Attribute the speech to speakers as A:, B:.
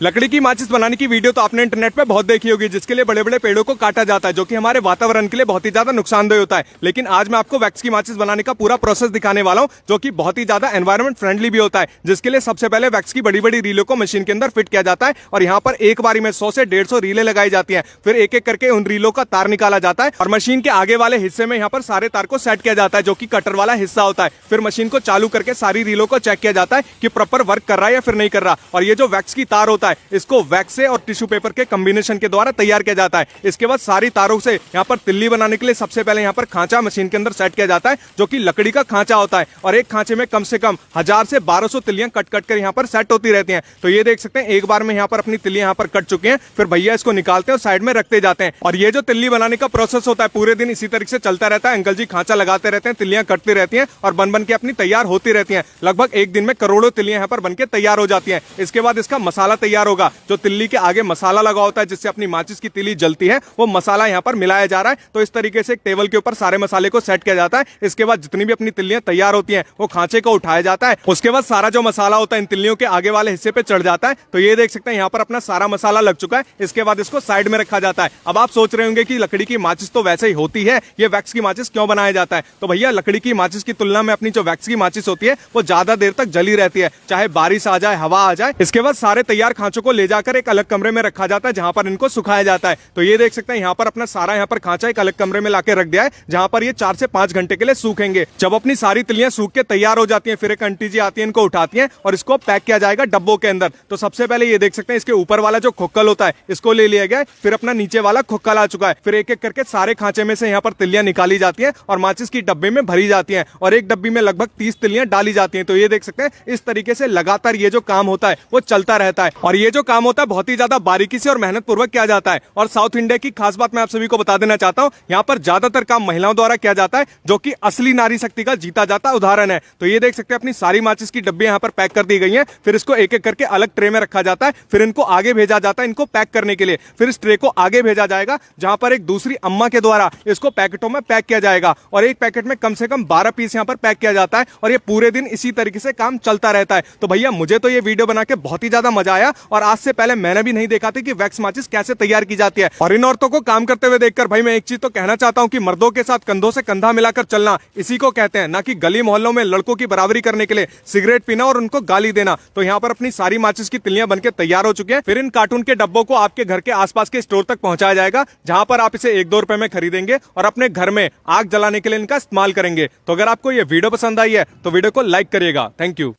A: लकड़ी की माचिस बनाने की वीडियो तो आपने इंटरनेट पे बहुत देखी होगी, जिसके लिए बड़े बड़े पेड़ों को काटा जाता है, जो कि हमारे वातावरण के लिए बहुत ही ज्यादा नुकसानदेह होता है। लेकिन आज मैं आपको वैक्स की माचिस बनाने का पूरा प्रोसेस दिखाने वाला हूं, जो कि बहुत ही ज्यादा एनवायरमेंट फ्रेंडली भी होता है। जिसके लिए सबसे पहले वैक्स की बड़ी बड़ी रीलों को मशीन के अंदर फिट किया जाता है और यहाँ पर एक बारी में 100 से 150 रीलें लगाई जाती है। फिर एक एक करके उन रीलों का तार निकाला जाता है और मशीन के आगे वाले हिस्से में यहाँ पर सारे तार को सेट किया जाता है, जो कि कटर वाला हिस्सा होता है। फिर मशीन को चालू करके सारी रीलों को चेक किया जाता है कि प्रॉपर वर्क कर रहा है या फिर नहीं कर रहा। और ये जो वैक्स की तार होता है, इसको वैक्स से और टिश्यू पेपर के कॉम्बिनेशन के द्वारा तैयार किया जाता है। इसके बाद सारी तारों से यहाँ पर तिल्ली बनाने के लिए सबसे पहले यहाँ पर खांचा मशीन के अंदर सेट किया जाता है, जो कि लकड़ी का खांचा होता है। और एक खांचे में कम से कम 1000 से 1200 तिल्लियां कट कट कर यहाँ पर सेट होती रहती हैं। तो ये देख सकते हैं, एक बार में यहाँ पर अपनी तिल्लियां यहाँ पर कट चुकी हैं। फिर भैया इसको निकालते हैं और साइड में रखते जाते हैं। और ये जो तिल्ली बनाने का प्रोसेस होता है, पूरे दिन इसी तरीके से चलता रहता है। अंकल जी खांचा लगाते रहते हैं, तिल्लियां कटती रहती हैं और बन बन के अपनी तैयार होती रहती हैं। लगभग एक दिन में करोड़ों तिल्लियां यहाँ पर बनके तैयार हो जाती हैं। इसके बाद इसका मसाला तैयार होगा, जो तिल्ली के आगे मसाला लगा होता है, जिससे अपनी माचिस की तिल्ली जलती है, वो मसाला यहाँ पर मिलाया जा रहा है। तो इस तरीके से एक टेबल के ऊपर सारे मसाले को सेट किया जाता है। इसके बाद जितनी भी अपनी तिल्लियां तैयार होती हैं, वो खांचे को उठाया जाता है। उसके बाद सारा जो मसाला होता है इन तिल्लियों के आगे वाले हिस्से पे चढ़ जाता है। तो ये देख सकते हैं, यहाँ पर अपना सारा मसाला लग चुका है। इसके बाद इसको साइड में रखा जाता है। अब आप सोच रहे होंगे कि लकड़ी की माचिस तो वैसे ही होती है, ये वैक्स की माचिस क्यों बनाया जाता है? तो भैया, लकड़ी की माचिस की तुलना में अपनी जो वैक्स की माचिस होती है, वो ज्यादा देर तक जली रहती है, चाहे बारिश आ जाए, हवा आ जाए। इसके बाद सारे तैयार खांचों को ले जाकर एक अलग कमरे में रखा जाता है, जहां पर इनको सुखाया जाता है। तो ये देख सकते हैं, यहाँ पर अपना सारा यहाँ पर खांचा एक अलग कमरे में लाके रख दिया है, जहां पर ये 4 से 5 घंटे के लिए सूखेंगे। जब अपनी सारी तिल्लियां सूख के तैयार हो जाती हैं, फिर एक आंटी जी आती है, इनको उठाती हैं और इसको पैक किया जाएगा डब्बों के अंदर। तो सबसे पहले ये देख सकते हैं, इसके ऊपर वाला जो खोखल होता है, इसको ले लिया गया है। फिर अपना नीचे वाला खोखल आ चुका है। फिर एक एक करके सारे खांचे में से यहाँ पर तिल्लियां निकाली जाती हैं और माचिस की डब्बे में भरी जाती हैं और एक डब्बी में लगभग 30 तिल्लियां डाली जाती हैं। तो ये देख सकते हैं, इस तरीके से लगातार ये जो काम होता है, वो चलता रहता है। और ये जो काम होता है, बहुत ही ज्यादा बारीकी से और मेहनत पूर्वक किया जाता है। और साउथ इंडिया की खास बात मैं आप सभी को बता देना चाहता हूं, यहाँ पर ज्यादातर काम महिलाओं द्वारा किया जाता है, जो कि असली नारी शक्ति का जीता जाता उदाहरण है। तो ये देख सकते हैं, अपनी सारी माचिस की डब्बी यहाँ पर पैक कर दी गई हैं। फिर इसको एक एक करके अलग ट्रे में रखा जाता है। फिर इनको आगे भेजा जाता है, इनको पैक करने के लिए। फिर इस ट्रे को आगे भेजा जाएगा, जहां पर एक दूसरी अम्मा के द्वारा इसको पैकेटों में पैक किया जाएगा। और एक पैकेट में कम से कम 12 पीस यहाँ पर पैक किया जाता है। और ये पूरे दिन इसी तरीके से काम चलता रहता है। तो भैया, मुझे तो ये वीडियो बना के बहुत ही ज्यादा मजा आया और आज से पहले मैंने भी नहीं देखा था कि वैक्स माचिस कैसे तैयार की जाती है। और इन औरतों को काम करते हुए देखकर भाई मैं एक चीज तो कहना चाहता हूं कि मर्दों के साथ कंधों से कंधा मिलाकर चलना, इसी को कहते हैं, ना कि गली मोहल्लों में लड़कों की बराबरी करने के लिए सिगरेट पीना और उनको गाली देना। तो यहाँ पर अपनी सारी माचिस की तिल्लियां बनके तैयार हो चुकी हैं। फिर इन कार्टून के डब्बों को आपके घर के आसपास के स्टोर तक पहुंचाया जाएगा, जहां पर आप इसे 1-2 रुपए में खरीदेंगे और अपने घर में आग जलाने के लिए इनका इस्तेमाल करेंगे। तो अगर आपको यह वीडियो पसंद आई है, तो वीडियो को लाइक करिएगा। Thank you.